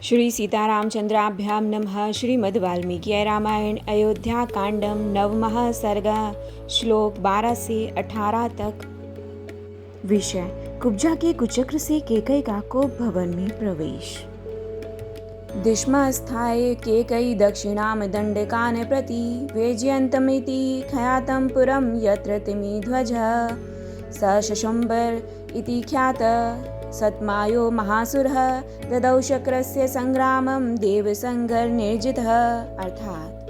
श्री सीतारामचंद्राभ्याम नमः। श्रीमद् वाल्मीकि रामायण अयोध्या कांडम 9वां सर्ग श्लोक 12 से 18 तक। विषय कुब्जा के कुचक्र से केकई का कोप भवन में प्रवेश। दिश्मस्थाय केकई दक्षिणाम दंडकान प्रति वेजयन्तमिति ख्यातं पुरं यत्र तिमिध्वजः स शशंबर इति ख्यात सत्मायो महासुरः ददौ शक्रस्य संग्रामं देवसंगर निर्जितः। अर्थात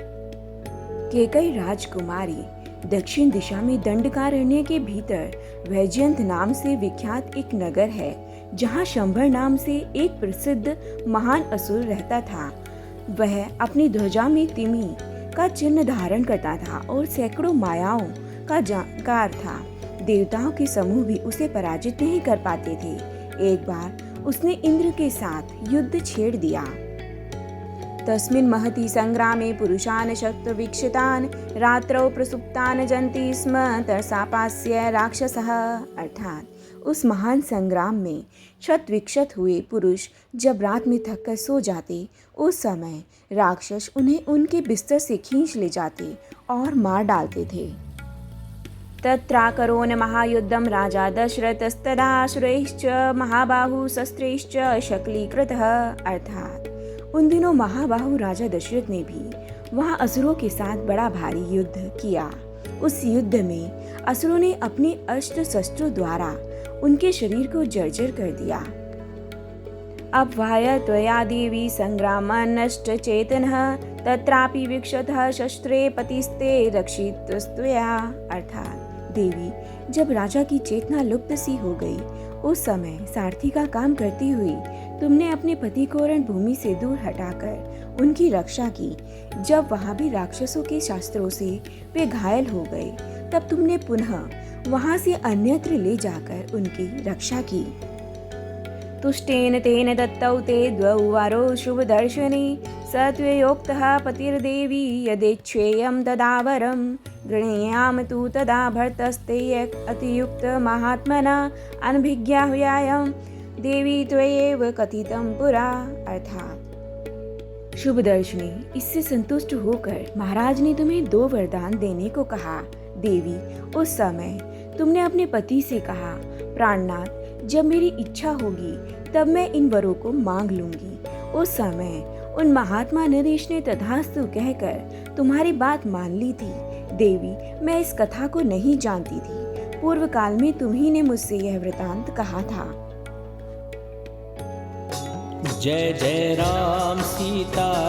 केकई राजकुमारी दक्षिण दिशा में दंडकारण्य के भीतर वैजयंत नाम से विख्यात एक नगर है, जहाँ शंबर नाम से एक प्रसिद्ध महान असुर रहता था। वह अपनी ध्वजा में तिमि का चिन्ह धारण करता था और सैकड़ों मायाओं का जानकार था। देवताओं के समूह भी उसे पराजित नहीं कर पाते थे। एक बार उसने इंद्र के साथ युद्ध छेड़ दिया। तस्मिन् महति संग्रामे पुरुषान् शतवीक्षितान् रात्रौ प्रसुप्तान् जन्ति स्म तरसापास्य राक्षसः। अर्थात उस महान संग्राम में शतविक्षत हुए पुरुष जब रात में थककर सो जाते, उस समय राक्षस उन्हें उनके बिस्तर से खींच ले जाते और मार डालते थे। तत्राकरोन् महायुद्धं राजा दशरथस्तदासुरैश्च महाबाहु शस्त्रैश्च शक्लीकृतः। अर्थात उन दिनों महाबाहु राजा दशरथ ने भी वहां असुरों के साथ बड़ा भारी युद्ध किया। उस युद्ध में असुरों ने अपने अस्त्र शस्त्रों द्वारा उनके शरीर को जर्जर कर दिया। अपवाय त्वया देवी संग्रामान् नष्ट चेतनः तत्रापि विक्षतः शस्त्रे पतिस्ते रक्षितस्त्वया। अर्थात देवी, जब राजा की चेतना लुप्त सी हो गई, उस समय सारथी का काम करती हुई तुमने अपने पति को रणभूमि से दूर हटाकर उनकी रक्षा की। जब वहां भी राक्षसों के शास्त्रों से वे घायल हो गए, तब तुमने पुनः वहां से अन्यत्र ले जाकर उनकी रक्षा की। तुष्टेन तेन दत्तौ ते द्वौ वारो शुभदर्शने सत्वयोक्तः पतिर्देवी यदेच्छेयं तदावरं गृह्णाम तु तदा भर्तस्ते अतियुक्त महात्मना अनभिज्ञाह्यायं देवी त्वयैव कथितं पुरा। अर्थात शुभदर्शनी, इससे संतुष्ट होकर महाराज ने तुम्हें 2 वरदान देने को कहा। देवी, उस समय तुमने अपने पति से कहा, प्राणनाथ, जब मेरी इच्छा होगी तब मैं इन वरों को मांग लूंगी। उस समय उन महात्मा नरेश ने तथास्तु कहकर तुम्हारी बात मान ली थी। देवी, मैं इस कथा को नहीं जानती थी। पूर्व काल में तुम्ही ने मुझसे यह वृतांत कहा था। जय जय राम सीता